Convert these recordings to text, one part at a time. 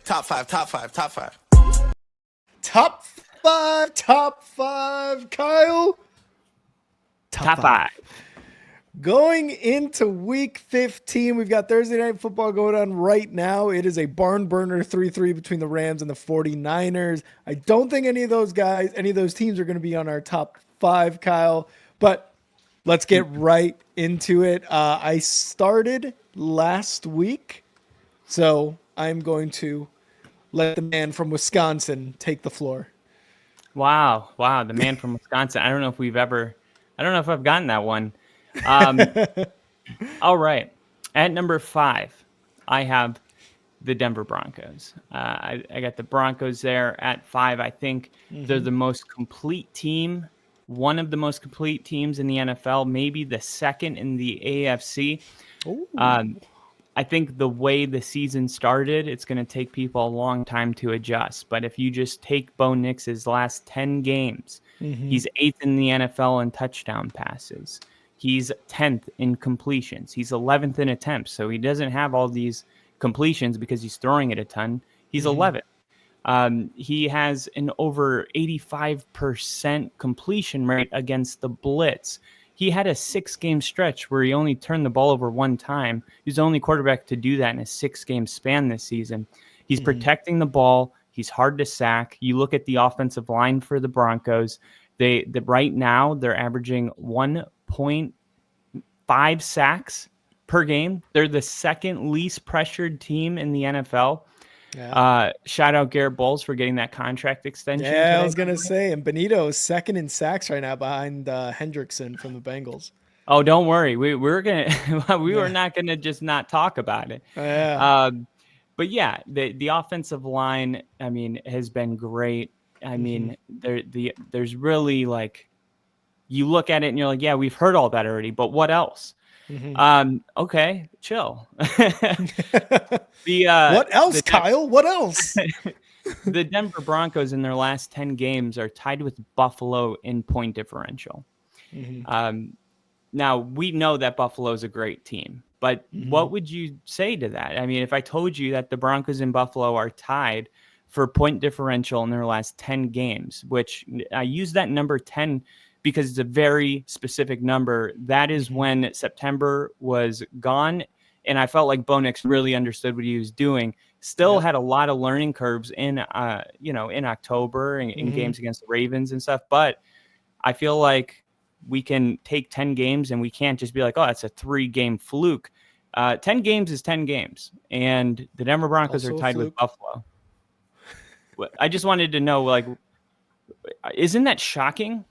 Top five, top five, top five. Top five, Kyle. Top five. Going into week 15, we've got Thursday Night Football going on right now. It is a barn burner 3-3 between the Rams and the 49ers. I don't think any of those teams are going to be on our top five, Kyle, but let's get right into it. I started last week, so I'm going to let the man from Wisconsin take the floor. Wow. The man from Wisconsin. I don't know if I've gotten that one. All right. At number 5, I have the Denver Broncos. I got the Broncos there at 5. I think they're the most complete team, one of the most complete teams in the NFL, maybe the second in the AFC. I think the way the season started, it's going to take people a long time to adjust. But if you just take Bo Nix's last 10 games, he's 8th in the NFL in touchdown passes. He's 10th in completions. He's 11th in attempts. So he doesn't have all these completions because he's throwing it a ton. He's 11th. He has an over 85% completion rate against the blitz. He had a 6-game stretch where he only turned the ball over one time. He's the only quarterback to do that in a 6-game span this season. He's protecting the ball. He's hard to sack. You look at the offensive line for the Broncos. Right now they're averaging 1.5 sacks per game. They're the second least pressured team in the NFL. Yeah. Shout out Garrett Bowles for getting that contract extension. Yeah, today. I was going to say, and Benito is second in sacks right now behind Hendrickson from the Bengals. Oh, don't worry. We were not going to just not talk about it. Yeah. But yeah, the offensive line, I mean, has been great. I mean, there's really like, you look at it and you're like, yeah, we've heard all that already, but what else? Okay, chill. What else, Kyle? What else? The Denver Broncos in their last 10 games are tied with Buffalo in point differential. Now, we know that Buffalo is a great team, but what would you say to that? I mean, if I told you that the Broncos and Buffalo are tied for point differential in their last 10 games, which I use that number 10 because it's a very specific number. That is when September was gone, and I felt like Bo Nix really understood what he was doing. Still had a lot of learning curves in October and in games against the Ravens and stuff. But I feel like we can take 10 games and we can't just be like, oh, it's a 3-game fluke. 10 games is 10 games, and the Denver Broncos also are tied with Buffalo. I just wanted to know, like, isn't that shocking?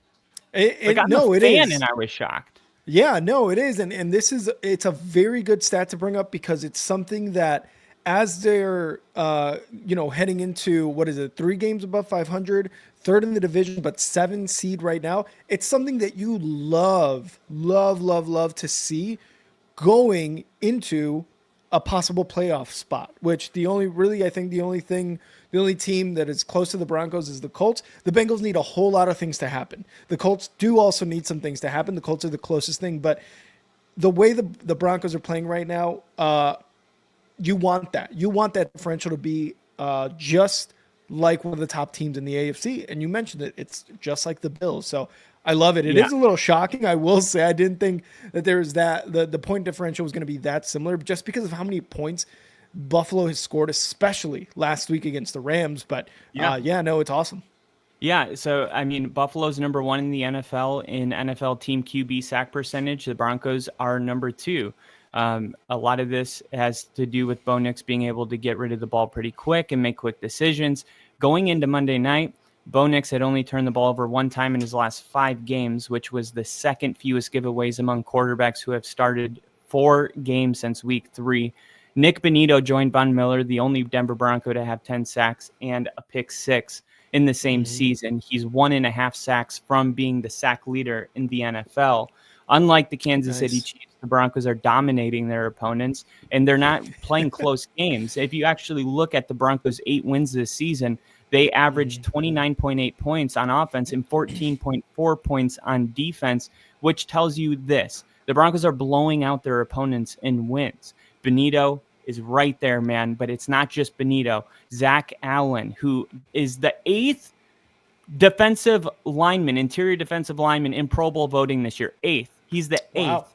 I'm a fan, and I was shocked. Yeah, no, it is. And it's a very good stat to bring up because it's something that as they're, heading into, 3 games above 500, third in the division, but 7 seed right now. It's something that you love to see going into a possible playoff spot, which the only team that is close to the Broncos is the Colts. The Bengals need a whole lot of things to happen. The Colts do also need some things to happen. The Colts are the closest thing, but the way the Broncos are playing right now, you want that. You want that differential to be just like one of the top teams in the AFC. And you mentioned it. It's just like the Bills. So I love it. It is a little shocking. I will say I didn't think that there was the point differential was going to be that similar, just because of how many points Buffalo has scored, especially last week against the Rams. But it's awesome. Yeah, so I mean, Buffalo's number 1 in the NFL in NFL team QB sack percentage. The Broncos are number 2. A lot of this has to do with Bo Nix being able to get rid of the ball pretty quick and make quick decisions. Going into Monday night, Bo Nix had only turned the ball over one time in his last 5 games, which was the second fewest giveaways among quarterbacks who have started 4 games since week 3. Nick Benito joined Von Miller, the only Denver Bronco to have 10 sacks and a pick 6 in the same season. He's 1.5 sacks from being the sack leader in the NFL. Unlike the Kansas City Chiefs, the Broncos are dominating their opponents, and they're not playing close games. If you actually look at the Broncos' 8 wins this season, they averaged 29.8 points on offense and 14.4 points on defense, which tells you this. The Broncos are blowing out their opponents in wins. Benito is right there, man. But it's not just Benito. Zach Allen, who is the 8th interior defensive lineman in Pro Bowl voting this year. 8th. He's the 8th. Wow.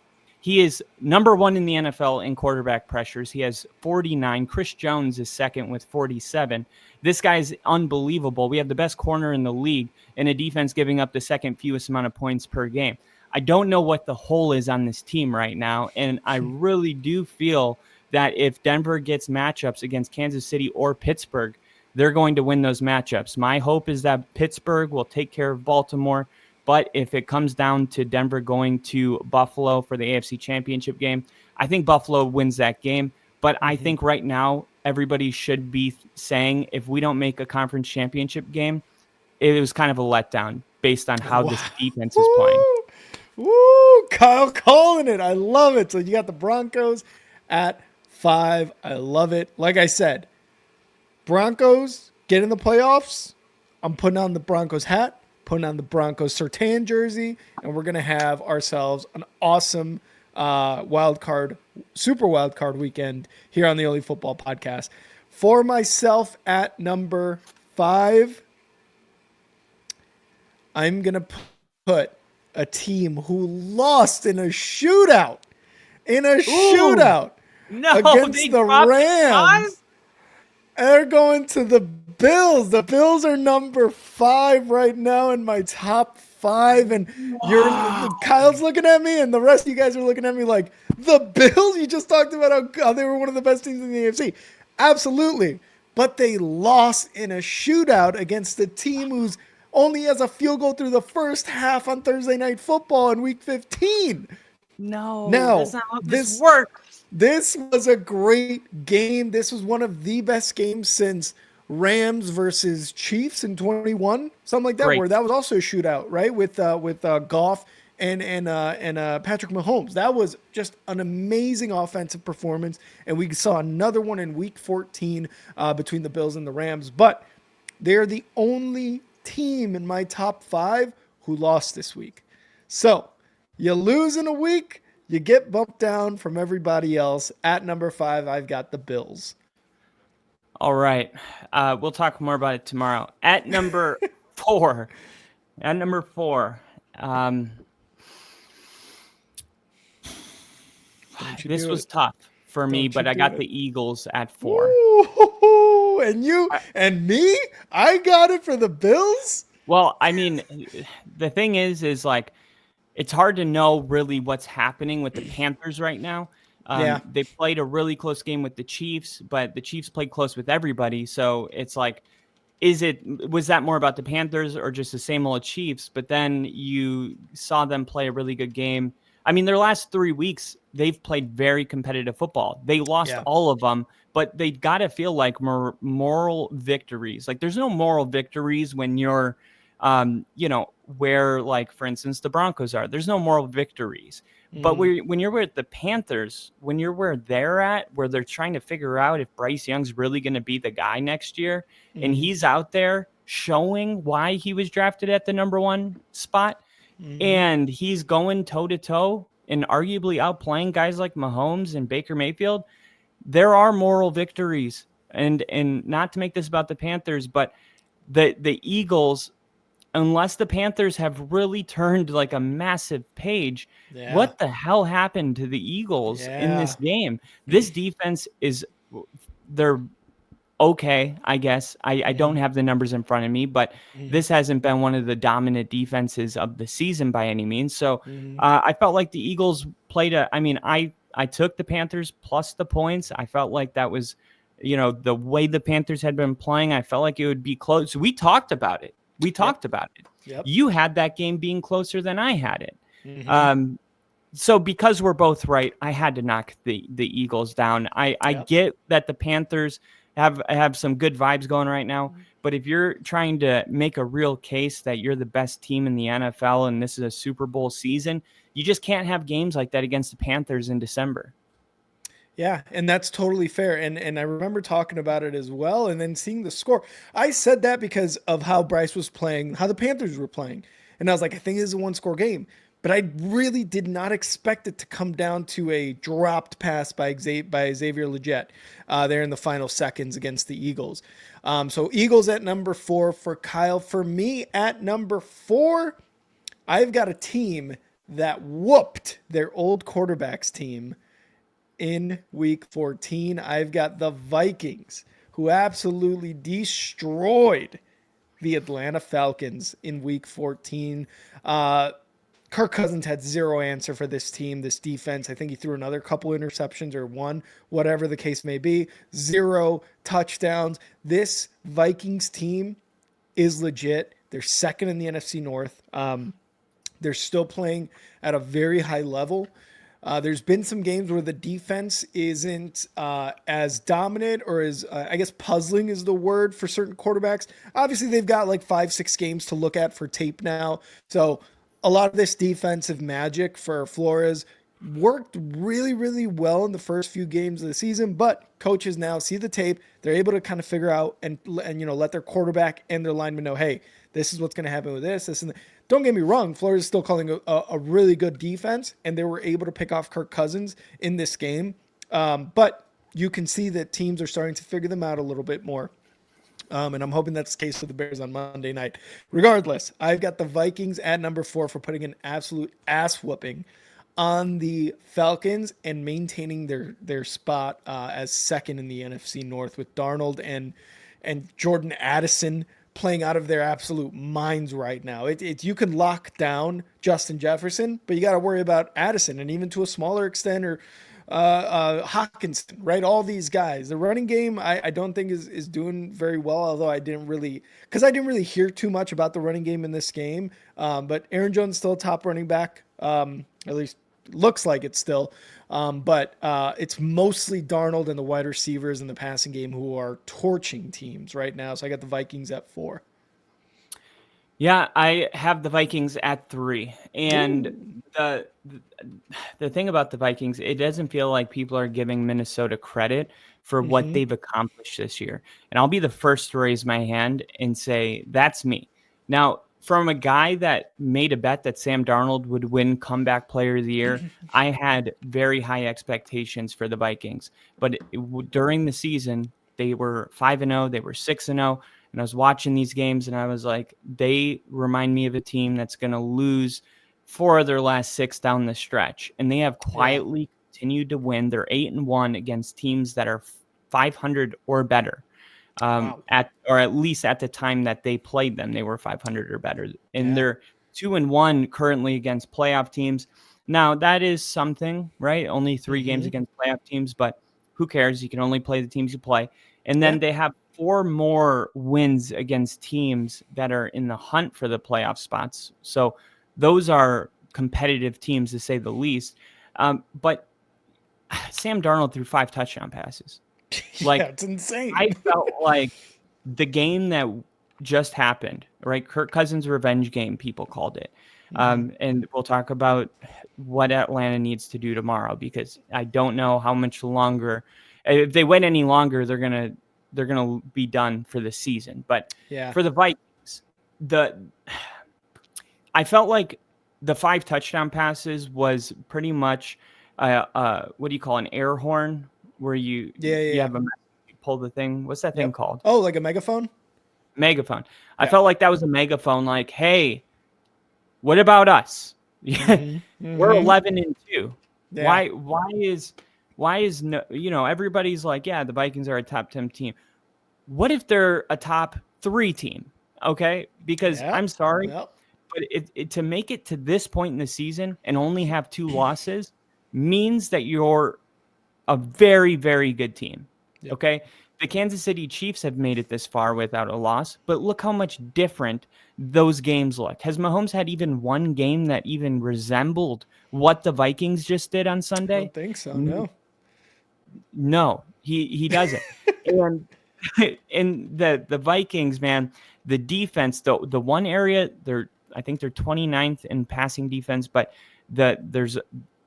He is number 1 in the NFL in quarterback pressures. He has 49. Chris Jones is second with 47. This guy's unbelievable. We have the best corner in the league and a defense giving up the second fewest amount of points per game. I don't know what the hole is on this team right now, and I really do feel that if Denver gets matchups against Kansas City or Pittsburgh, they're going to win those matchups. My hope is that Pittsburgh will take care of Baltimore. But if it comes down to Denver going to Buffalo for the AFC Championship game, I think Buffalo wins that game. But I think right now everybody should be saying if we don't make a conference championship game, it was kind of a letdown based on how this defense is playing. Woo! Kyle calling it. I love it. So you got the Broncos at 5. I love it. Like I said, Broncos get in the playoffs. I'm putting on the Broncos hat, putting on the Broncos Surtain jersey, and we're going to have ourselves an awesome super wild card weekend here on the Only Football Podcast. For myself at number 5, I'm going to put a team who lost in a shootout. Against the Rams. They're going to the Bills. The Bills are number 5 right now in my top 5. And Kyle's looking at me, and the rest of you guys are looking at me like, the Bills? You just talked about how they were one of the best teams in the AFC. Absolutely. But they lost in a shootout against a team who's only has a field goal through the first half on Thursday Night Football in Week 15. No, that's not how this works. This was a great game. This was one of the best games since Rams versus Chiefs in 21, something like that, where that was also a shootout, right? With Goff and Patrick Mahomes. That was just an amazing offensive performance, and we saw another one in Week 14 between the Bills and the Rams. But they're the only team in my top 5 who lost this week. So you lose in a week, you get bumped down from everybody else. At number 5, I've got the Bills. All right. We'll talk more about it tomorrow. At number 4. This was tough for me, but I got the Eagles at 4. Ooh, and you and me? I got it for the Bills? Well, I mean, the thing is like, it's hard to know really what's happening with the Panthers right now. They played a really close game with the Chiefs, but the Chiefs played close with everybody. So it's like, was that more about the Panthers or just the same old Chiefs? But then you saw them play a really good game. I mean, their last 3 weeks, they've played very competitive football. They lost all of them, but they got to feel like moral victories. Like there's no moral victories when you're, where, like, for instance, the Broncos are. There's no moral victories. But when you're with the Panthers, when you're where they're at, where they're trying to figure out if Bryce Young's really going to be the guy next year, and he's out there showing why he was drafted at the number 1 spot, and he's going toe-to-toe and arguably outplaying guys like Mahomes and Baker Mayfield, there are moral victories. And not to make this about the Panthers, but the Eagles, unless the Panthers have really turned like a massive page, what the hell happened to the Eagles in this game? This defense they're okay, I guess. I don't have the numbers in front of me, but this hasn't been one of the dominant defenses of the season by any means. So I felt like the Eagles played I took the Panthers plus the points. I felt like that was, the way the Panthers had been playing, I felt like it would be close. We talked about it. Yep. You had that game being closer than I had it. So because we're both right, I had to knock the Eagles down. I get that the Panthers have some good vibes going right now, but if you're trying to make a real case that you're the best team in the NFL and this is a Super Bowl season, you just can't have games like that against the Panthers in December. Yeah, and that's totally fair. And I remember talking about it as well and then seeing the score. I said that because of how Bryce was playing, how the Panthers were playing. And I was like, I think this is a 1-score game. but I really did not expect it to come down to a dropped pass by Xavier Legette there in the final seconds against the Eagles. So Eagles at number 4 for Kyle. For me at number 4, I've got a team that whooped their old quarterbacks team in week 14. I've got the Vikings, who absolutely destroyed the Atlanta Falcons in week 14. Kirk Cousins had zero answer for this team, this defense. I think he threw another couple interceptions or one, whatever the case may be. 0 touchdowns. This Vikings team is legit. They're second in the NFC North. They're still playing at a very high level. There's been some games where the defense isn't as dominant or as, I guess, puzzling is the word for certain quarterbacks. Obviously, they've got like 5-6 games to look at for tape now. So a lot of this defensive magic for Flores worked really, really well in the first few games of the season, but coaches now see the tape. They're able to kind of figure out and let their quarterback and their linemen know, hey, this is what's going to happen with this, and that. Don't get me wrong, Flores is still calling a really good defense, and they were able to pick off Kirk Cousins in this game. But you can see that teams are starting to figure them out a little bit more. And I'm hoping that's the case for the Bears on Monday night. Regardless, I've got the Vikings at number 4 for putting an absolute ass whooping on the Falcons and maintaining their spot as second in the NFC North with Darnold and Jordan Addison playing out of their absolute minds right now. You can lock down Justin Jefferson, but you got to worry about Addison, and even to a smaller extent, or Hawkinson, right? All these guys. The running game, I don't think is doing very well, although I didn't really hear too much about the running game in this game. But Aaron Jones still a top running back, at least looks like it's still. But it's mostly Darnold and the wide receivers in the passing game who are torching teams right now. So I got the Vikings at 4. Yeah, I have the Vikings at 3. And the thing about the Vikings, it doesn't feel like people are giving Minnesota credit for what they've accomplished this year. And I'll be the first to raise my hand and say, that's me. Now, from a guy that made a bet that Sam Darnold would win comeback player of the year, I had very high expectations for the Vikings. But during the season, they were 5-0, they were 6-0. And I was watching these games and I was like, they remind me of a team that's going to lose 4 of their last 6 down the stretch. And they have quietly continued to win. They're 8-1 against teams that are 500 or better. At least at the time that they played them, they were 500 or better. And they're 2-1 currently against playoff teams. Now, that is something, right? Only 3 games against playoff teams, but who cares? You can only play the teams you play. And then they have 4 more wins against teams that are in the hunt for the playoff spots. So those are competitive teams, to say the least. But Sam Darnold threw 5 touchdown passes. Like, it's insane. I felt like the game that just happened, right? Kirk Cousins' revenge game, people called it. And we'll talk about what Atlanta needs to do tomorrow, because I don't know how much longer. If they wait any longer, they're gonna be done for the season. But for the Vikings, I felt like the 5 touchdown passes was pretty much what do you call an air horn, where you have you pull the thing. What's that thing called? Oh, like a megaphone? Megaphone. I felt like that was a megaphone. Like, hey, what about us? We're 11-2. Yeah. Why is no? Everybody's like, yeah, the Vikings are a top 10 team. What if they're a top 3 team? Okay, because I'm sorry, but to make it to this point in the season and only have 2 losses means that you're a very, very good team. Okay. The Kansas City Chiefs have made it this far without a loss, but look how much different those games look. Has Mahomes had even one game that even resembled what the Vikings just did on Sunday? I don't think so, no. No, he doesn't. and the Vikings, man, the defense, the one area, I think they're 29th in passing defense, but there's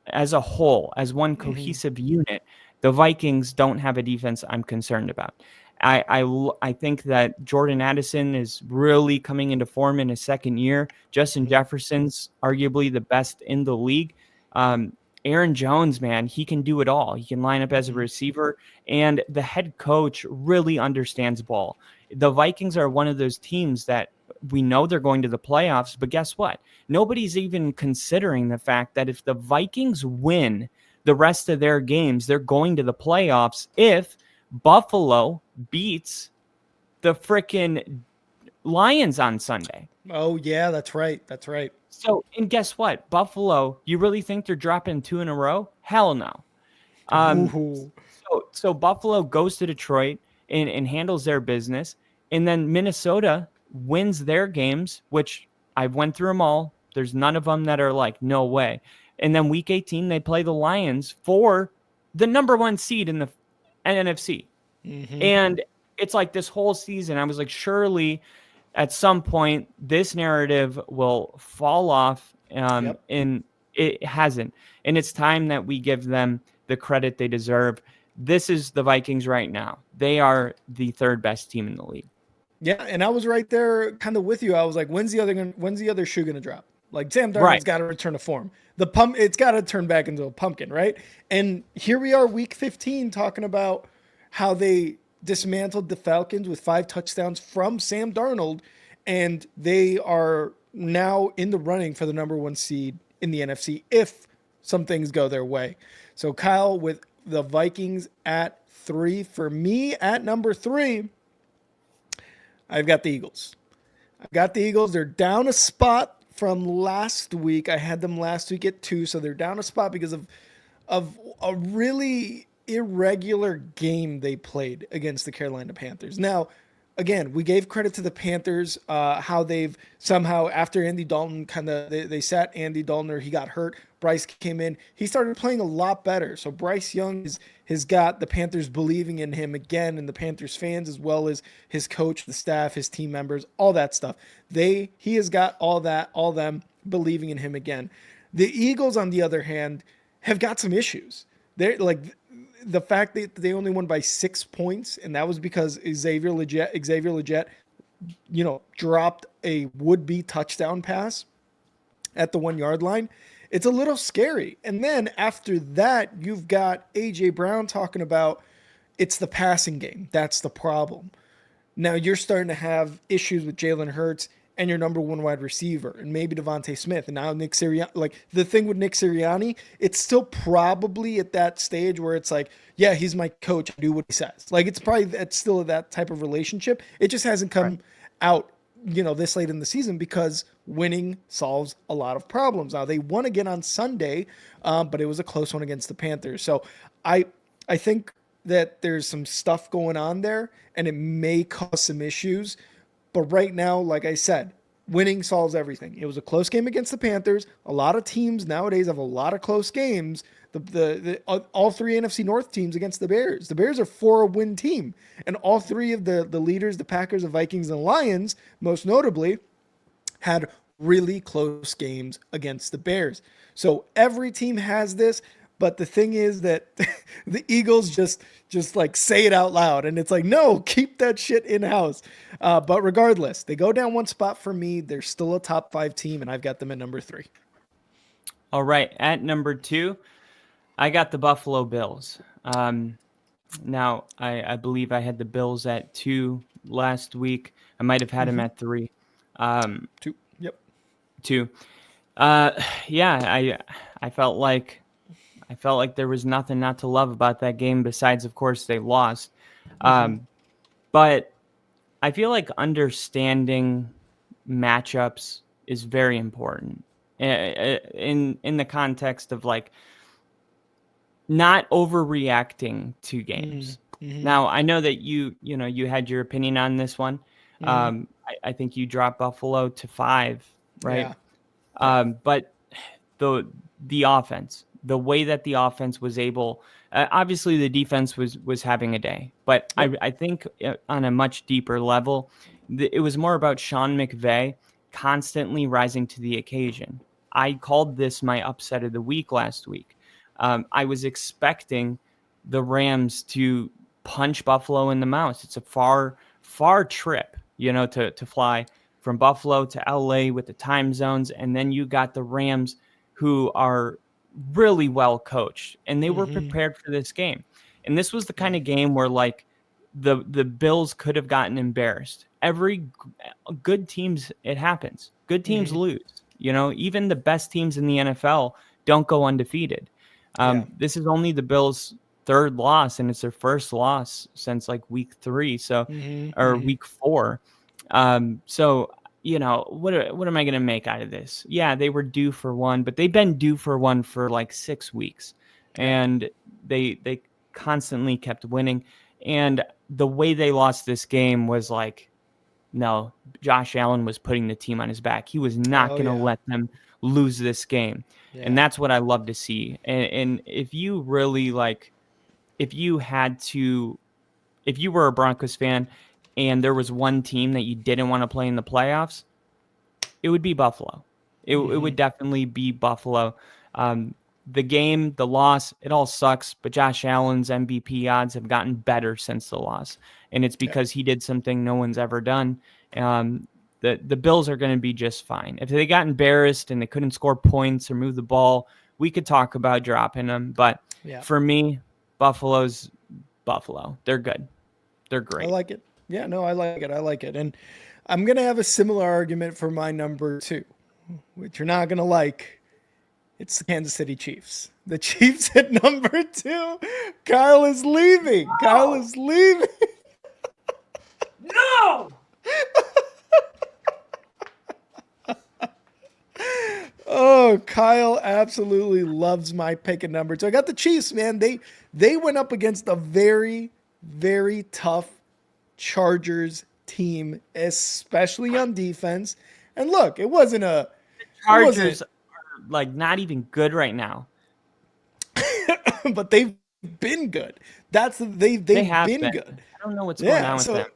as a whole, as one cohesive unit, The Vikings don't have a defense I'm concerned about. I think that Jordan Addison is really coming into form in his second year. Justin Jefferson's arguably the best in the league. Aaron Jones, man, he can do it all. He can line up as a receiver, and the head coach really understands ball. The Vikings are one of those teams that we know they're going to the playoffs, but guess what? Nobody's even considering the fact that if the Vikings win the rest of their games, they're going to the playoffs if Buffalo beats the freaking Lions on Sunday. Oh, yeah, that's right. That's right. So, and guess what? Buffalo, you really think they're dropping 2 in a row? Hell no. Ooh. So Buffalo goes to Detroit and handles their business. And then Minnesota wins their games, which I went through them all. There's none of them that are like, no way. And then week 18, they play the Lions for the number 1 seed in the NFC. And it's like this whole season, I was like, surely at some point this narrative will fall off. And it hasn't. And it's time that we give them the credit they deserve. This is the Vikings right now. They are the 3rd best team in the league. Yeah, and I was right there kind of with you. I was like, when's the other shoe going to drop? Like Sam Darnold's got to return to form. It's got to turn back into a pumpkin, right? And here we are, week 15, talking about how they dismantled the Falcons with 5 touchdowns from Sam Darnold, and they are now in the running for the number 1 seed in the NFC if some things go their way. So Kyle, with the Vikings at 3, for me at number 3, I've got the Eagles. They're down a spot from last week. I had them last week at 2, so they're down a spot because of a really irregular game they played against the Carolina Panthers. Now, again, we gave credit to the Panthers, how they've somehow, after Andy Dalton they sat Andy Dalton, or he got hurt. Bryce came in. He started playing a lot better. So Bryce Young has got the Panthers believing in him again, and the Panthers fans, as well as his coach, the staff, his team members, all that stuff. He has got all them believing in him again. The Eagles, on the other hand, have got some issues. They're like, the fact that they only won by 6 points, and that was because Xavier Legette, dropped a would-be touchdown pass at the 1-yard line. It's a little scary. And then after that, you've got A.J. Brown talking about it's the passing game. That's the problem. Now you're starting to have issues with Jalen Hurts and your number 1 wide receiver, and maybe Devontae Smith, and now Nick Sirianni. Like, the thing with Nick Sirianni, it's still probably at that stage where it's like, yeah, he's my coach, I do what he says. Like, it's still that type of relationship. It just hasn't come out, this late in the season, because winning solves a lot of problems. Now, they won again on Sunday, but it was a close one against the Panthers. So I think that there's some stuff going on there, and it may cause some issues. But right now, like I said, winning solves everything. It was a close game against the Panthers. A lot of teams nowadays have a lot of close games. All 3 NFC North teams against the Bears. The Bears are 4-win team. And all 3 of the leaders, the Packers, the Vikings, and the Lions, most notably, had really close games against the Bears. So every team has this. But the thing is that the Eagles just like say it out loud, and it's like, no, keep that shit in-house. But regardless, they go down 1 spot for me. They're still a top 5 team, and I've got them at number 3. All right, at number 2, I got the Buffalo Bills. Now, I believe I had the Bills at 2 last week. I might have had them at 3. 2. Yep. 2. Yeah, I felt like there was nothing not to love about that game besides, of course, they lost. But I feel like understanding matchups is very important in the context of like not overreacting to games. Now, I know that you had your opinion on this one. I think you dropped Buffalo to 5, right? Yeah. But the offense, the way that the offense was able, obviously the defense was having a day, but I think on a much deeper level, it was more about Sean McVay constantly rising to the occasion. I called this my upset of the week last week. I was expecting the Rams to punch Buffalo in the mouth. It's a far trip, to fly from Buffalo to LA with the time zones. And then you got the Rams who are really well coached, and they were prepared for this game. And this was the kind of game where like the Bills could have gotten embarrassed. Every good teams, it happens. Good teams lose. Even the best teams in the NFL don't go undefeated. This is only the Bills' third loss, and it's their first loss since like week 3, or week 4. So what am I going to make out of this? Yeah, they were due for one, but they've been due for one for like 6 weeks, and they constantly kept winning. And the way they lost this game was like, no, Josh Allen was putting the team on his back. He was not going to let them lose this game. Yeah. And that's what I love to see. And if you really if you were a Broncos fan and there was one team that you didn't want to play in the playoffs, it would be Buffalo. It would definitely be Buffalo. The game, the loss, it all sucks, but Josh Allen's MVP odds have gotten better since the loss. And it's because he did something no one's ever done. The Bills are going to be just fine. If they got embarrassed and they couldn't score points or move the ball, we could talk about dropping them. But for me, Buffalo's Buffalo. They're good. They're great. I like it. Yeah, no, I like it. And I'm going to have a similar argument for my number 2, which you're not going to like. It's the Kansas City Chiefs. The Chiefs at number 2. Kyle is leaving. No! Kyle is leaving. No! Oh, Kyle absolutely loves my pick at number 2. I got the Chiefs, man. They went up against a very, very tough Chargers team, especially on defense. And look, it wasn't a... The Chargers are like not even good right now. But they've been good. They've been good. I don't know what's going on with them.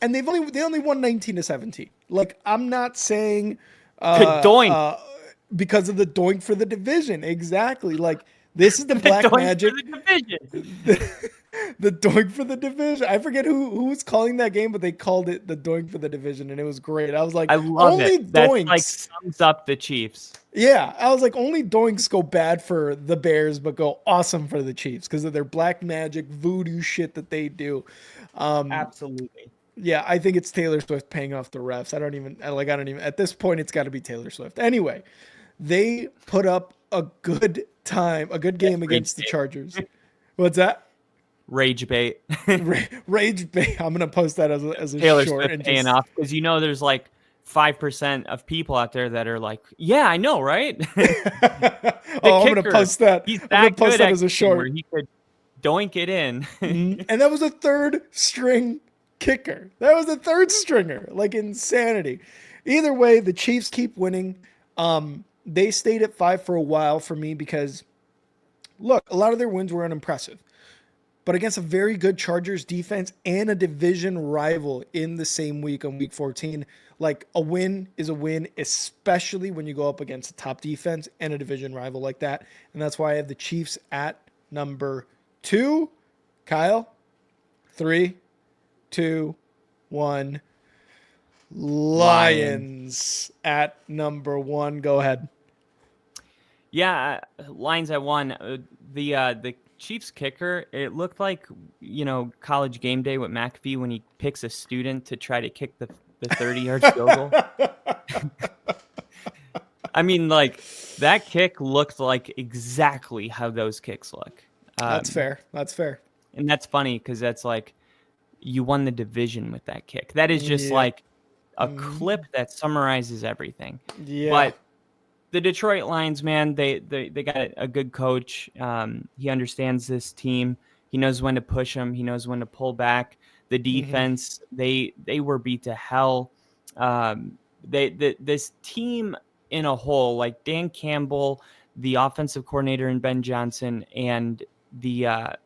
And they only won 19-17. Like, I'm not saying doink. Because of the doink for the division. Exactly. Like, this is the black magic. The doink for the division. I forget who was calling that game, but they called it the doink for the division, and it was great. I was like, I love it. That like sums up the Chiefs. Yeah, I was like, only doinks go bad for the Bears, but go awesome for the Chiefs because of their black magic voodoo shit that they do. Absolutely. Yeah, I think it's Taylor Swift paying off the refs. I don't even at this point, it's got to be Taylor Swift. Anyway, they put up a good game against the Chargers. What's that? Rage bait. Rage bait. I'm gonna post that as a Taylor short Swift paying off because there's like 5% of people out there that are like, yeah, I know, right? I'm gonna post that. He's I'm gonna post that as a short. Where he could doink it in. And that was a third string kicker. That was a third stringer. Like insanity. Either way, the Chiefs keep winning. They stayed at 5 for a while for me because, look, a lot of their wins were unimpressive. But against a very good Chargers defense and a division rival in the same week on week 14, like a win is a win, especially when you go up against a top defense and a division rival like that. And that's why I have the Chiefs at number 2. Kyle, 3, 2, 1. Lions at number 1. Go ahead. Yeah, Lions at 1. The Chiefs kicker, it looked like, College Game Day with McAfee when he picks a student to try to kick the 30-yard field goal. I mean, like, that kick looked like exactly how those kicks look. That's fair. And that's funny because that's like, you won the division with that kick. That is just like a clip that summarizes everything. Yeah. But the Detroit Lions, man, they got a good coach. He understands this team. He knows when to push them. He knows when to pull back. The defense, they were beat to hell. This team in a whole, like Dan Campbell, the offensive coordinator, and Ben Johnson, and the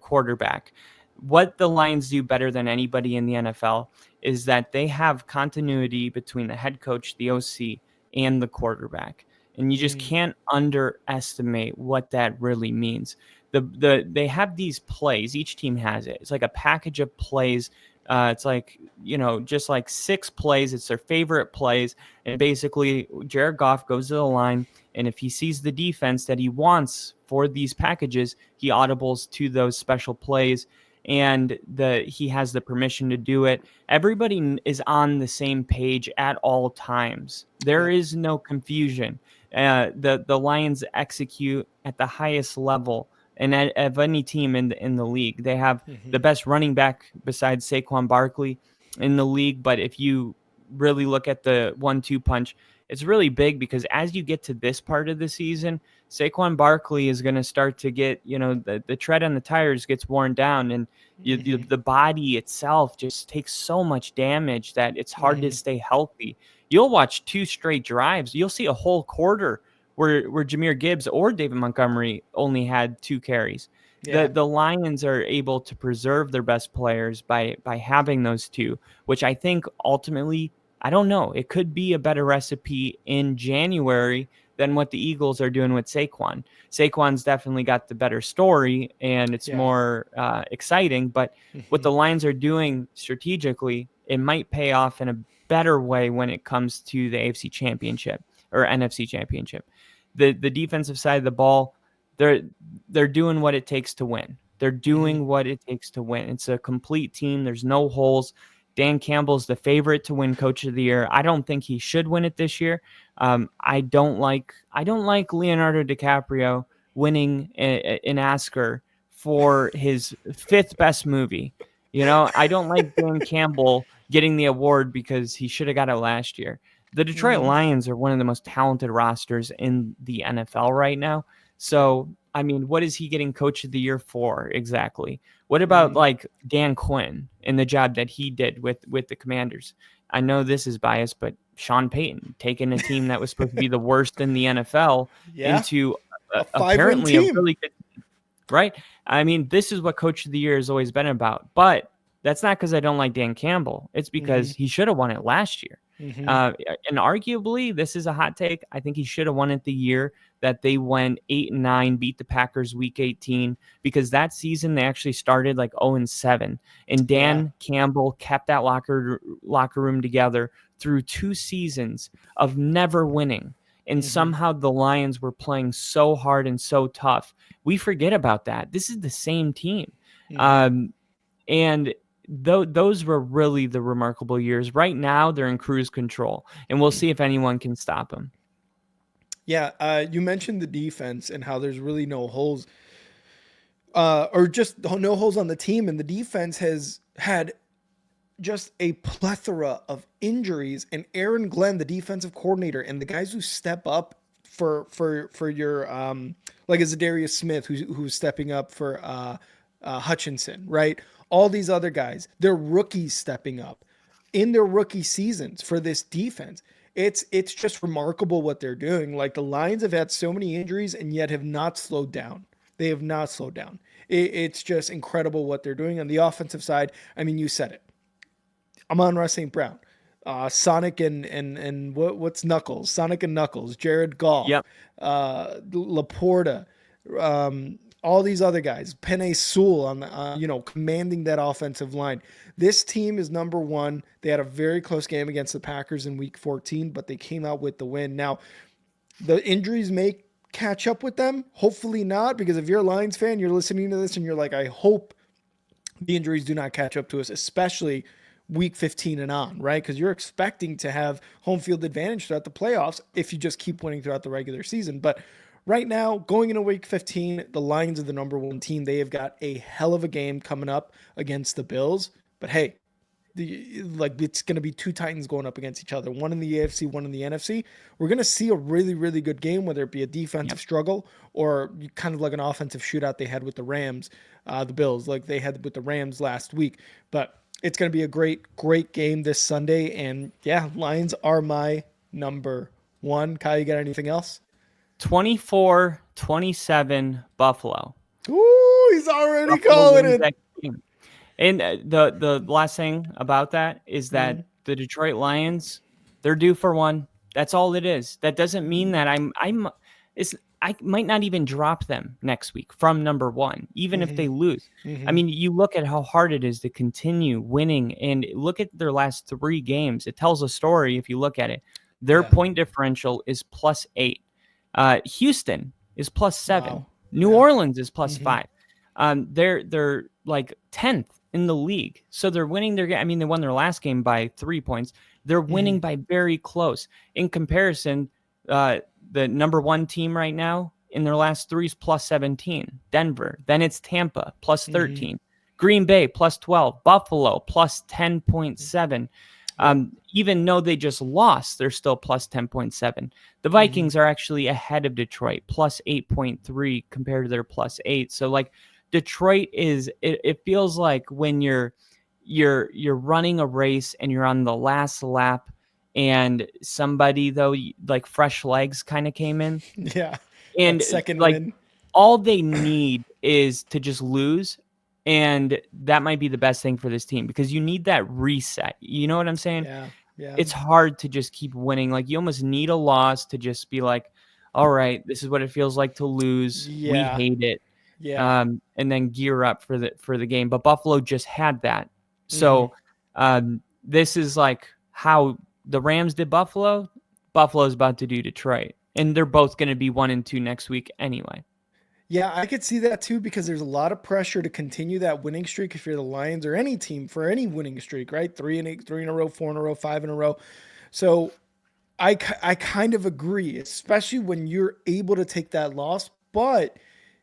quarterback. What the Lions do better than anybody in the NFL is that they have continuity between the head coach, the OC, and the quarterback. And you just can't underestimate what that really means. they have these plays. Each team has it. It's like a package of plays. It's like, just like 6 plays. It's their favorite plays. And basically, Jared Goff goes to the line, and if he sees the defense that he wants for these packages, he audibles to those special plays, and he has the permission to do it. Everybody is on the same page at all times. There is no confusion. The Lions execute at the highest level, and of any team in the league. They have the best running back besides Saquon Barkley in the league. But if you really look at the 1-2 punch, it's really big, because as you get to this part of the season, Saquon Barkley is going to start to get, the tread on the tires gets worn down, and the body itself just takes so much damage that it's hard to stay healthy. You'll watch 2 straight drives. You'll see a whole quarter where Jahmyr Gibbs or David Montgomery only had 2 carries. Yeah. The Lions are able to preserve their best players by having those 2, which I think ultimately, I don't know, it could be a better recipe in January than what the Eagles are doing with Saquon. Saquon's definitely got the better story, and it's more exciting. But what the Lions are doing strategically, it might pay off in a better way when it comes to the AFC Championship or NFC Championship. The defensive side of the ball, they're doing what it takes to win. They're doing what it takes to win. It's a complete team. There's no holes. Dan Campbell's the favorite to win Coach of the Year. I don't think he should win it this year. I don't like Leonardo DiCaprio winning an Oscar for his 5th best movie. I don't like Dan Campbell getting the award because he should have got it last year. The Detroit Lions are one of the most talented rosters in the NFL right now. So, I mean, what is he getting Coach of the Year for exactly? What about like Dan Quinn and the job that he did with the Commanders? I know this is biased, but Sean Payton taking a team that was supposed to be the worst in the NFL into apparently a really good team, right? I mean, this is what Coach of the Year has always been about. But that's not because I don't like Dan Campbell. It's because he should have won it last year. And arguably, this is a hot take. I think he should have won it the year that they went 8-9, beat the Packers week 18, because that season they actually started like 0-7, and Dan Campbell kept that locker room together through 2 seasons of never winning. And somehow the Lions were playing so hard and so tough. We forget about that. This is the same team. And those were really the remarkable years. Right now, they're in cruise control, and we'll see if anyone can stop them. Yeah, you mentioned the defense and how there's really no holes, or just no holes on the team, and the defense has had just a plethora of injuries. And Aaron Glenn, the defensive coordinator, and the guys who step up for your like a Zadarius Smith, who's stepping up for Hutchinson, right? All these other guys, they're rookies stepping up in their rookie seasons for this defense. It's just remarkable what they're doing. Like, the Lions have had so many injuries and yet have not slowed down. They have not slowed down. It's just incredible what they're doing on the offensive side. I mean, you said it. Amon-Ra St. Brown, Sonic and what's Knuckles? Sonic and Knuckles, Jared Goff, Laporta, all these other guys, Penei Sewell on commanding that offensive line. This team is number 1. They had a very close game against the Packers in week 14, but they came out with the win. Now, the injuries may catch up with them. Hopefully not, because if you're a Lions fan, you're listening to this and you're like, I hope the injuries do not catch up to us, especially week 15 and on, right? Because you're expecting to have home field advantage throughout the playoffs if you just keep winning throughout the regular season. But right now, going into week 15, the Lions are the number 1 team. They have got a hell of a game coming up against the Bills. But hey, it's going to be 2 Titans going up against each other, one in the AFC, one in the NFC. We're going to see a really, really good game, whether it be a defensive struggle or kind of like an offensive shootout they had with the Rams, the Bills, like they had with the Rams last week. But it's going to be a great, great game this Sunday. And yeah, Lions are my number 1. Kyle, you got anything else? 24-27 Buffalo. Ooh, he's already calling it. And the last thing about that is that the Detroit Lions, they're due for one. That's all it is. That doesn't mean that I might not even drop them next week from number 1, even if they lose. I mean, you look at how hard it is to continue winning, and look at their last 3 games. It tells a story if you look at it. Their point differential is +8. Houston is +7. Wow. New Orleans is +5. They're like 10th in the league. So they're winning their game. I mean, they won their last game by 3 points. They're winning by very close. In comparison, the number 1 team right now in their last 3 is +17. Denver. Then it's Tampa +13. Green Bay +12. Buffalo +10.7. Even though they just lost, they're still +10.7. The Vikings are actually ahead of Detroit, +8.3 compared to their +8. So like Detroit is, it feels like when you're running a race and you're on the last lap, and somebody though like fresh legs kind of came in. Yeah. And second like win. all they need is to just lose. And that might be the best thing for this team, because you need that reset. You know what I'm saying? Yeah. Yeah. It's hard to just keep winning. Like you almost need a loss to just be like, all right, this is what it feels like to lose. Yeah. We hate it. Yeah. And then gear up for the game. But Buffalo just had that. So this is like how the Rams did Buffalo. Buffalo's about to do Detroit. And they're both going to be 1-2 next week anyway. Yeah, I could see that too, because there's a lot of pressure to continue that winning streak if you're the Lions or any team for any winning streak, right? 3 and 8, 3 in a row, 4 in a row, 5 in a row. So I kind of agree, especially when you're able to take that loss, but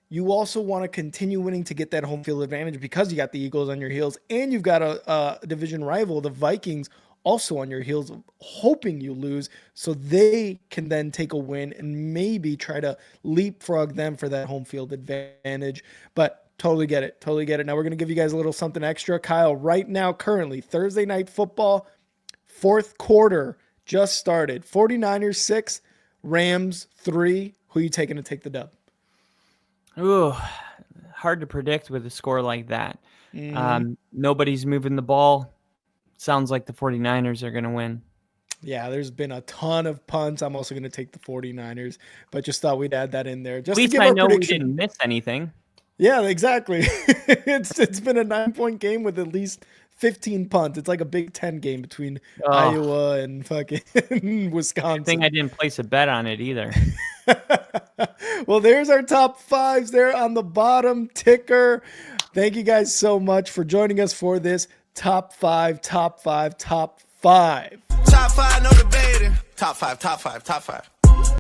you also want to continue winning to get that home field advantage, because you got the Eagles on your heels and you've got a division rival, the Vikings, also on your heels, hoping you lose so they can then take a win and maybe try to leapfrog them for that home field advantage. But totally get it. Totally get it. Now we're going to give you guys a little something extra. Kyle, right now, currently, Thursday Night Football, 4th quarter just started. 49ers 6, Rams 3. Who are you taking to take the dub? Ooh, hard to predict with a score like that. Nobody's moving the ball. Sounds like the 49ers are going to win. Yeah, there's been a ton of punts. I'm also going to take the 49ers, but just thought we'd add that in there. Just At least to give I our know prediction. we didn't miss anything. Yeah, exactly. It's been a 9-point game with at least 15 punts. It's like a Big Ten game between Iowa and fucking Wisconsin. I think I didn't place a bet on it either. Well, there's our top 5s there on the bottom ticker. Thank you guys so much for joining us for this top 5. Top 5, no debating. Top 5.